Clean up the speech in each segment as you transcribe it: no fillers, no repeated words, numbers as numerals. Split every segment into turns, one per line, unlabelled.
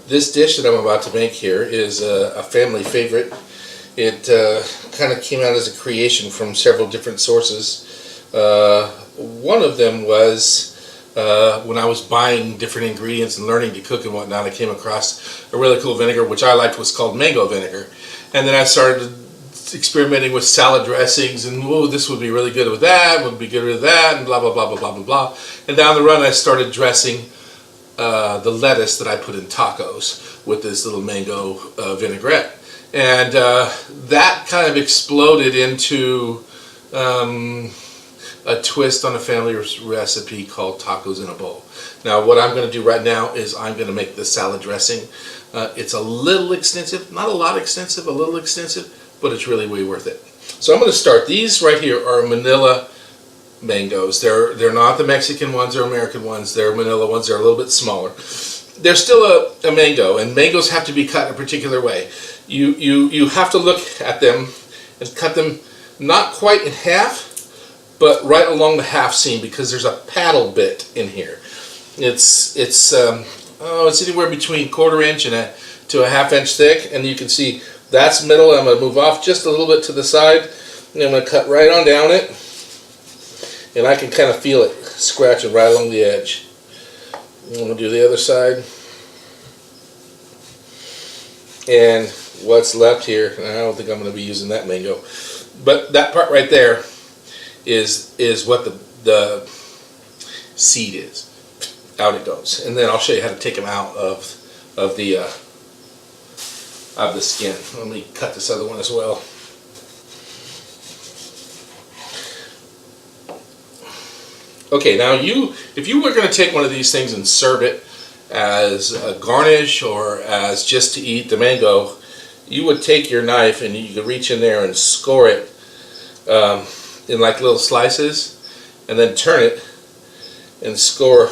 This dish that I'm about to make here is a family favorite. It kind of came out as a creation from several different sources. One of them was when I was buying different ingredients and learning to cook and whatnot, I came across a really cool vinegar, which I liked, was called mango vinegar. And then I started experimenting with salad dressings, and oh, this would be really good with that, would be good with that, and blah, blah, blah, blah, blah, blah, blah. And down the run, I started dressing the lettuce that I put in tacos with this little mango vinaigrette. And that kind of exploded into a twist on a family recipe called tacos in a bowl. Now what I'm going to do right now is I'm going to make the salad dressing. It's a little extensive, not a lot extensive, a little extensive, but it's really way worth it. So I'm going to start. These right here are Manila mangoes. They're not the Mexican ones or American ones. They're Manila ones. They're a little bit smaller. They're still a mango, and mangoes have to be cut in a particular way. You have to look at them and cut them not quite in half, but right along the half seam, because there's a paddle bit in here. It's anywhere between 1/4 inch and to a 1/2 inch thick, and you can see that's middle. I'm going to move off just a little bit to the side, and I'm going to cut right on down it, and I can kind of feel it scratching right along the edge. I'm going to do the other side, and what's left here, I don't think I'm going to be using that mango, but that part right there is what the seed is. Out it goes, and then I'll show you how to take them out of the skin. Let me cut this other one as well. Okay, now if you were going to take one of these things and serve it as a garnish or as just to eat the mango, you would take your knife and you could reach in there and score it in like little slices, and then turn it and score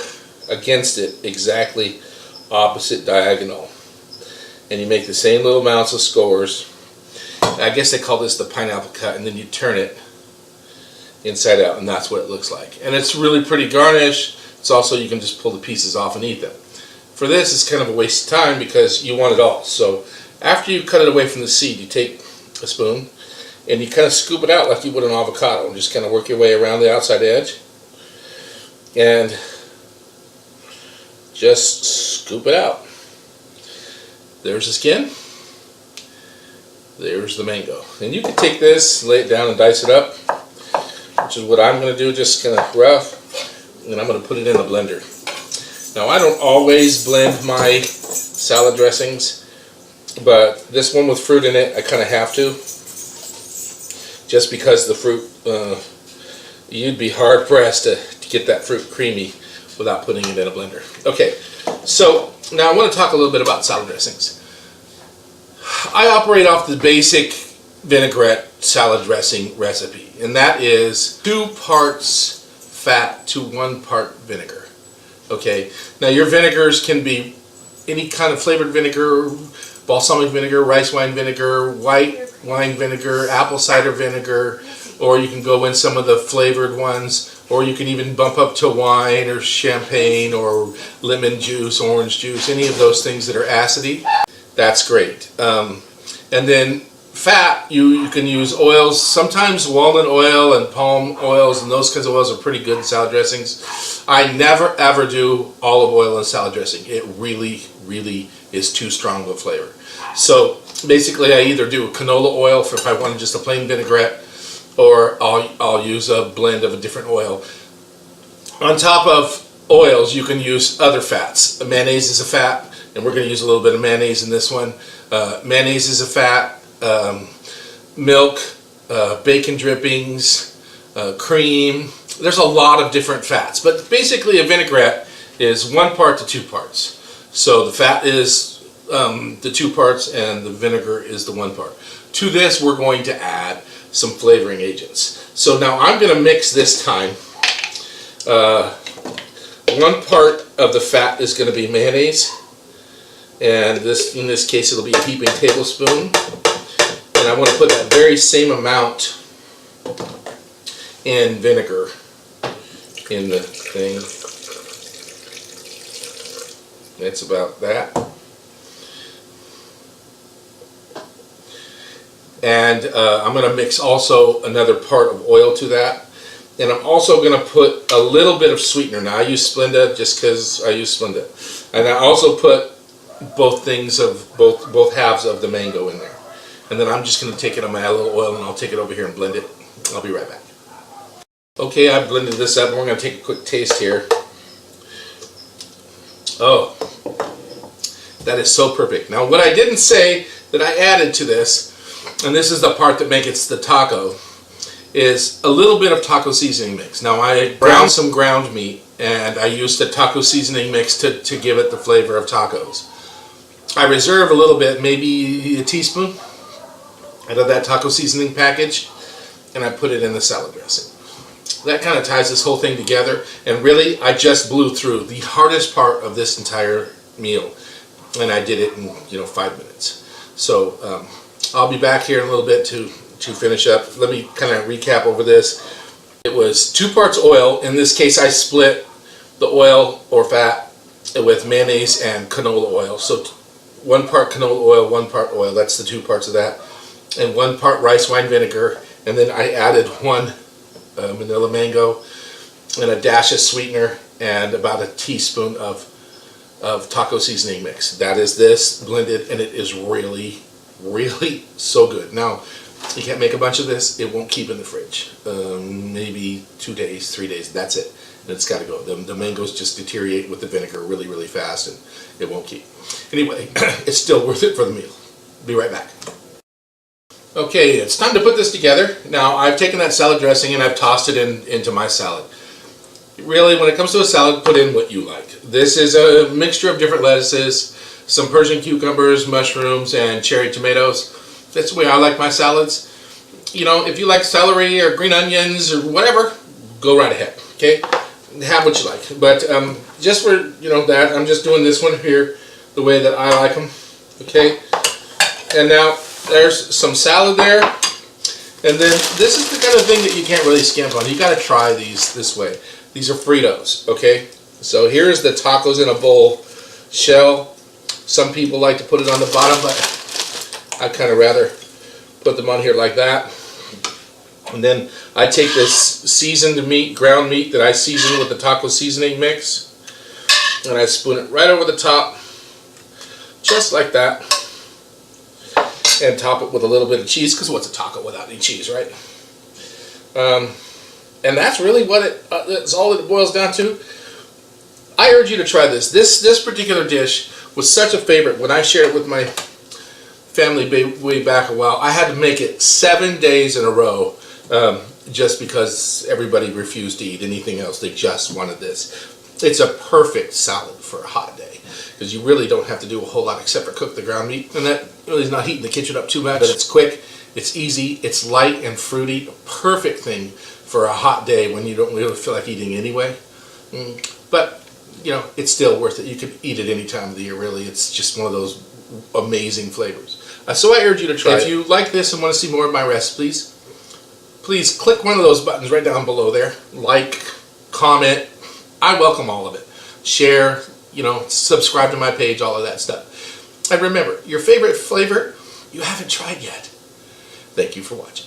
against it exactly opposite diagonal, and you make the same little amounts of scores. I guess they call this the pineapple cut, and then you turn it inside out, and that's what it looks like. And it's really pretty garnish. It's also, you can just pull the pieces off and eat them. For this, it's kind of a waste of time because you want it all. So after you cut it away from the seed, you take a spoon and you kind of scoop it out like you would an avocado, and just kind of work your way around the outside edge and just scoop it out. There's the skin. There's the mango. And you can take this, lay it down and dice it up, which is what I'm going to do, just kind of rough, and I'm going to put it in the blender. Now I don't always blend my salad dressings, but this one with fruit in it, I kind of have to, just because the fruit, you'd be hard pressed to get that fruit creamy without putting it in a blender. Okay, so now I want to talk a little bit about salad dressings. I operate off the basic vinaigrette salad dressing recipe, and that is 2 parts fat to 1 part vinegar. Okay, now your vinegars can be any kind of flavored vinegar, balsamic vinegar, rice wine vinegar, white wine vinegar, apple cider vinegar, or you can go in some of the flavored ones, or you can even bump up to wine or champagne or lemon juice, orange juice, any of those things that are acidy. That's great. And then fat, you can use oils. Sometimes walnut oil and palm oils and those kinds of oils are pretty good in salad dressings. I never ever do olive oil in salad dressing. It really, really is too strong of a flavor. So basically I either do canola oil for if I want just a plain vinaigrette, or I'll use a blend of a different oil. On top of oils, you can use other fats. Mayonnaise is a fat, and we're going to use a little bit of mayonnaise in this one. Mayonnaise is a fat. Milk, bacon drippings, cream. There's a lot of different fats, but basically a vinaigrette is 1 part to 2 parts. So the fat is the 2 parts and the vinegar is the 1 part. To this we're going to add some flavoring agents. So now I'm going to mix this time. 1 part of the fat is going to be mayonnaise, and in this case it'll be a heaping tablespoon. And I want to put that very same amount in vinegar in the thing. That's about that. And I'm going to mix also another part of oil to that. And I'm also going to put a little bit of sweetener. Now I use Splenda just because I use Splenda. And I also put both things of both halves of the mango in there. And then I'm just going to take it, I'm going to add a little oil and I'll take it over here and blend it. I'll be right back. Okay, I've blended this up and we're going to take a quick taste here. Oh, that is so perfect. Now what I didn't say that I added to this, and this is the part that makes the taco, is a little bit of taco seasoning mix. Now I browned some ground meat and I used the taco seasoning mix to give it the flavor of tacos. I reserve a little bit, maybe a teaspoon out of that taco seasoning package, and I put it in the salad dressing. That kind of ties this whole thing together, and really I just blew through the hardest part of this entire meal, and I did it in 5 minutes. So I'll be back here in a little bit to finish up. Let me kind of recap over this. It was 2 parts oil. In this case I split the oil or fat with mayonnaise and canola oil. So 1 part canola oil, 1 part oil. That's the 2 parts of that. And 1 part rice wine vinegar. And then I added 1 Manila mango and a dash of sweetener and about a teaspoon of taco seasoning mix. That is this blended, and it is really, really so good. Now, you can't make a bunch of this. It won't keep in the fridge. Maybe 2 days, 3 days. That's it. And it's got to go. The mangoes just deteriorate with the vinegar really, really fast, and it won't keep. Anyway, it's still worth it for the meal. Be right back. Okay, it's time to put this together. Now, I've taken that salad dressing and I've tossed it into my salad. Really, when it comes to a salad, put in what you like. This is a mixture of different lettuces, some Persian cucumbers, mushrooms, and cherry tomatoes. That's the way I like my salads. If you like celery or green onions or whatever, go right ahead, okay? Have what you like. But just for, that, I'm just doing this one here the way that I like them, okay? And now, there's some salad there. And then, this is the kind of thing that you can't really skimp on. You got to try these this way. These are Fritos, okay? So here's the tacos in a bowl shell. Some people like to put it on the bottom, but I kind of rather put them on here like that. And then I take this seasoned meat, ground meat that I season with the taco seasoning mix, and I spoon it right over the top, just like that, and top it with a little bit of cheese, because what's a taco without any cheese, right? And that's really what that's all it boils down to. I urge you to try this. This particular dish was such a favorite when I shared it with my family way back a while. I had to make it 7 days in a row just because everybody refused to eat anything else. They just wanted this. It's a perfect salad for a hot day because you really don't have to do a whole lot except for cook the ground meat. And that really is not heating the kitchen up too much. But it's quick, it's easy, it's light and fruity. A perfect thing for a hot day when you don't really feel like eating anyway. But it's still worth it. You could eat it any time of the year, really. It's just one of those amazing flavors. So I urge you to try it. If you like this and want to see more of my recipes, please click one of those buttons right down below there. Like, comment. I welcome all of it. Share, subscribe to my page, all of that stuff. And remember, your favorite flavor, you haven't tried yet. Thank you for watching.